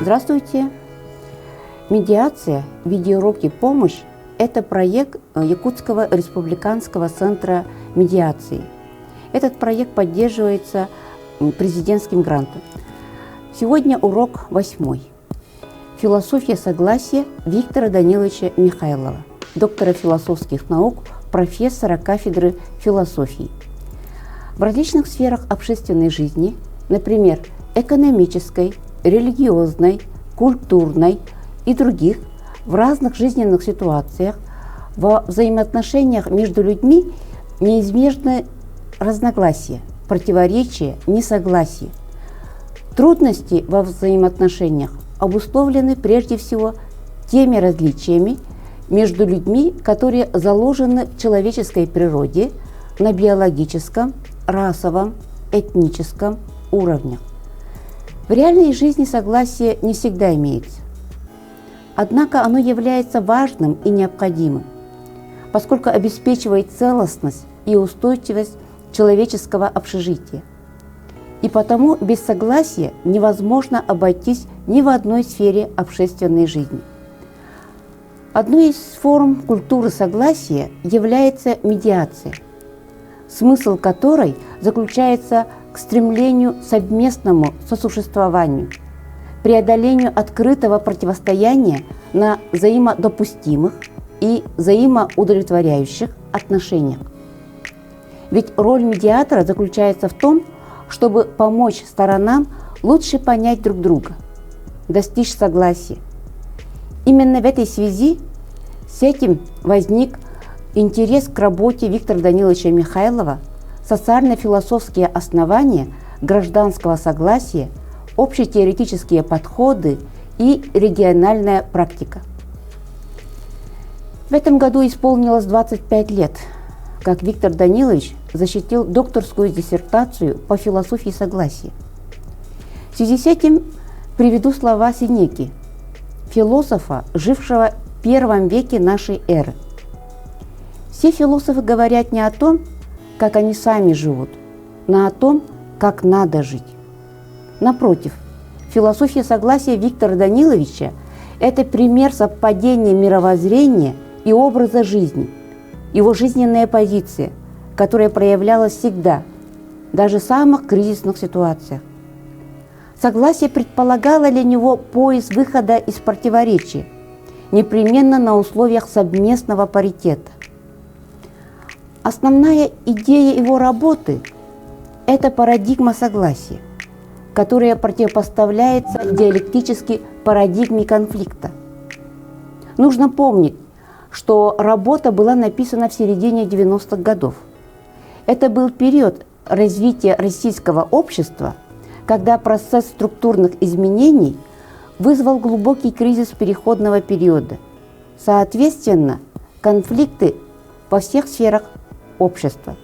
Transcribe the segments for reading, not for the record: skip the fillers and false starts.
Здравствуйте! Медиация «Видеоуроки. Помощь» – это проект Якутского республиканского центра медиации. Этот проект поддерживается президентским грантом. Сегодня урок 8. Философия согласия Виктора Даниловича Михайлова, доктора философских наук, профессора кафедры философии. В различных сферах общественной жизни, например, экономической, религиозной, культурной и других, в разных жизненных ситуациях, во взаимоотношениях между людьми неизбежны разногласия, противоречия, несогласия. Трудности во взаимоотношениях обусловлены прежде всего теми различиями между людьми, которые заложены в человеческой природе на биологическом, расовом, этническом уровнях. В реальной жизни согласие не всегда имеется. Однако оно является важным и необходимым, поскольку обеспечивает целостность и устойчивость человеческого общежития. И потому без согласия невозможно обойтись ни в одной сфере общественной жизни. Одной из форм культуры согласия является медиация, смысл которой заключается к стремлению к совместному сосуществованию, преодолению открытого противостояния на взаимодопустимых и взаимоудовлетворяющих отношениях. Ведь роль медиатора заключается в том, чтобы помочь сторонам лучше понять друг друга, достичь согласия. Именно в этой связи с этим возник интерес к работе Виктора Даниловича Михайлова «Социально-философские основания гражданского согласия, общетеоретические подходы и региональная практика». В этом году исполнилось 25 лет, как Виктор Данилович защитил докторскую диссертацию по философии согласия. В связи с этим приведу слова Сенеки, философа, жившего в первом веке нашей эры. Все философы говорят не о том, как они сами живут, но о том, как надо жить. Напротив, философия согласия Виктора Даниловича – это пример совпадения мировоззрения и образа жизни, его жизненная позиция, которая проявлялась всегда, даже в самых кризисных ситуациях. Согласие предполагало для него поиск выхода из противоречия, непременно на условиях совместного паритета. Основная идея его работы – это парадигма согласия, которая противопоставляется диалектически парадигме конфликта. Нужно помнить, что работа была написана в середине 90-х годов. Это был период развития российского общества, когда процесс структурных изменений вызвал глубокий кризис переходного периода. Соответственно, конфликты во всех сферах общества.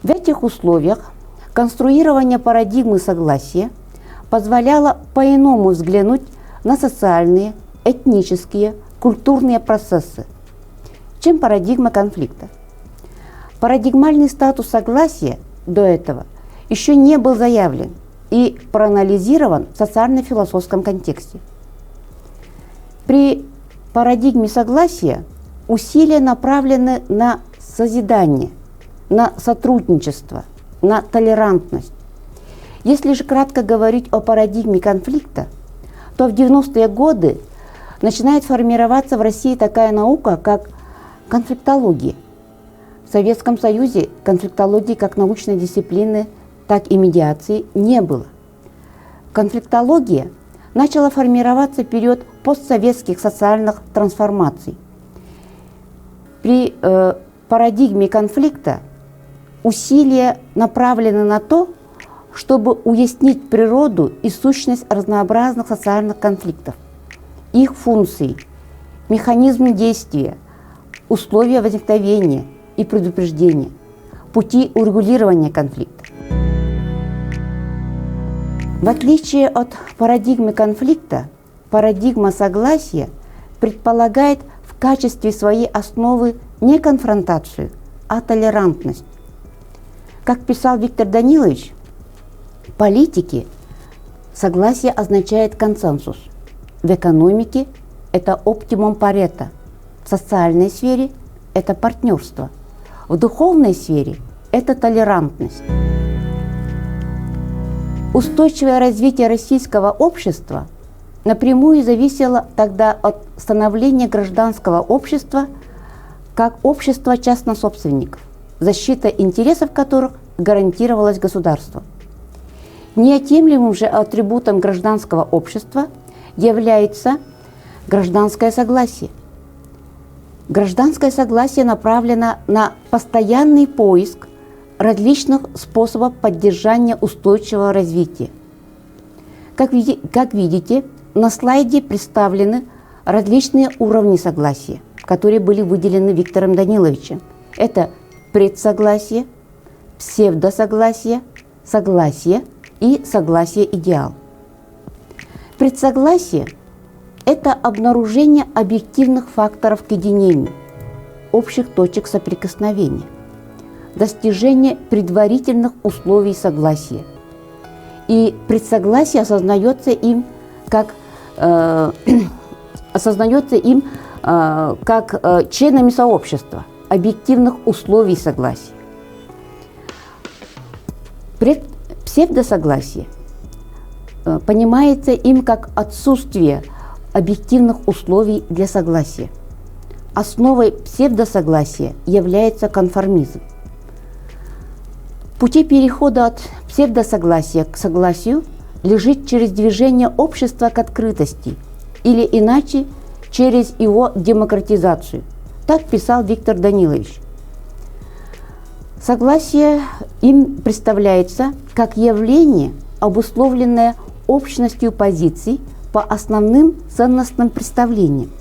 В этих условиях конструирование парадигмы согласия позволяло по-иному взглянуть на социальные, этнические, культурные процессы, чем парадигма конфликта. Парадигмальный статус согласия до этого еще не был заявлен и проанализирован в социально-философском контексте. При парадигме согласия усилия направлены на созидание, на сотрудничество, на толерантность. Если же кратко говорить о парадигме конфликта, то в 90-е годы начинает формироваться в России такая наука, как конфликтология. В Советском Союзе конфликтологии как научной дисциплины, так и медиации не было. Конфликтология начала формироваться в период постсоветских социальных трансформаций. При парадигме конфликта усилия направлены на то, чтобы уяснить природу и сущность разнообразных социальных конфликтов, их функции, механизмы действия, условия возникновения и предупреждения, пути урегулирования конфликта. В отличие от парадигмы конфликта, парадигма согласия предполагает в качестве своей основы не конфронтацию, а толерантность. Как писал Виктор Данилович, политики согласие означает консенсус. В экономике это оптимум Парето, в социальной сфере это партнерство, в духовной сфере это толерантность. Устойчивое развитие российского общества напрямую зависело тогда от становления гражданского общества как общества частнособственников, защита интересов которых гарантировалась государством. Неотъемлемым же атрибутом гражданского общества является гражданское согласие. Гражданское согласие направлено на постоянный поиск различных способов поддержания устойчивого развития. Как видите, на слайде представлены различные уровни согласия, которые были выделены Виктором Даниловичем. Это предсогласие, псевдосогласие, согласие и согласие-идеал. Предсогласие – это обнаружение объективных факторов к единению, общих точек соприкосновения, достижение предварительных условий согласия. И предсогласие осознается им как членами сообщества, объективных условий согласия. Псевдосогласие понимается им как отсутствие объективных условий для согласия. Основой псевдосогласия является конформизм. Пути перехода от псевдосогласия к согласию лежит через движение общества к открытости, или иначе через его демократизацию. Так писал Виктор Данилович. Согласие им представляется как явление, обусловленное общностью позиций по основным ценностным представлениям.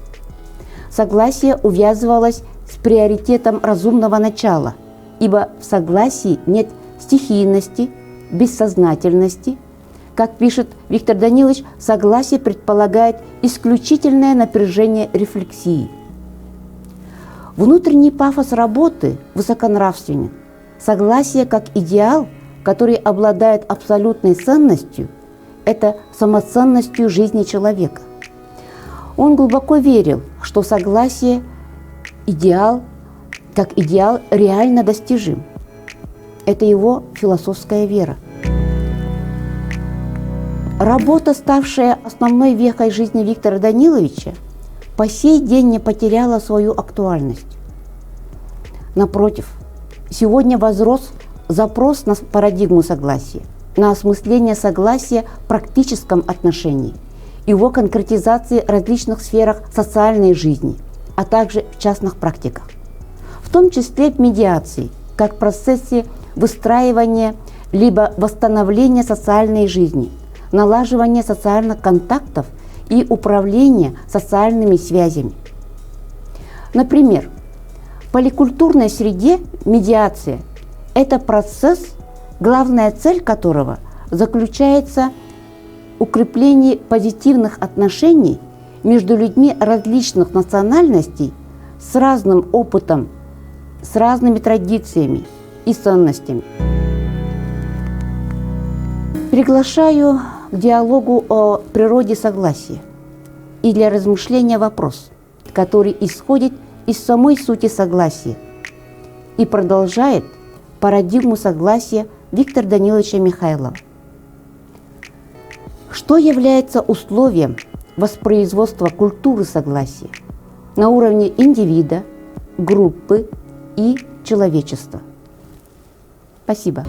Согласие увязывалось с приоритетом разумного начала, ибо в согласии нет стихийности, бессознательности. Как пишет Виктор Данилович, согласие предполагает исключительное напряжение рефлексии. Внутренний пафос работы высоконравственен. Согласие как идеал, который обладает абсолютной ценностью, это самоценностью жизни человека. Он глубоко верил, что согласие как идеал реально достижим. Это его философская вера. Работа, ставшая основной вехой жизни Виктора Даниловича, по сей день не потеряла свою актуальность. Напротив, сегодня возрос запрос на парадигму согласия, на осмысление согласия в практическом отношении, его конкретизации в различных сферах социальной жизни, а также в частных практиках, в том числе в медиации, как в процессе выстраивания либо восстановления социальной жизни, налаживания социальных контактов и управления социальными связями. Например, в поликультурной среде медиация – это процесс, главная цель которого заключается в укреплении позитивных отношений между людьми различных национальностей с разным опытом, с разными традициями и ценностями. Приглашаю к диалогу о природе согласия и для размышления вопрос, который исходит из самой сути согласия и продолжает парадигму согласия Виктора Даниловича Михайлова. Что является условием воспроизводства культуры согласия на уровне индивида, группы и человечества? Спасибо.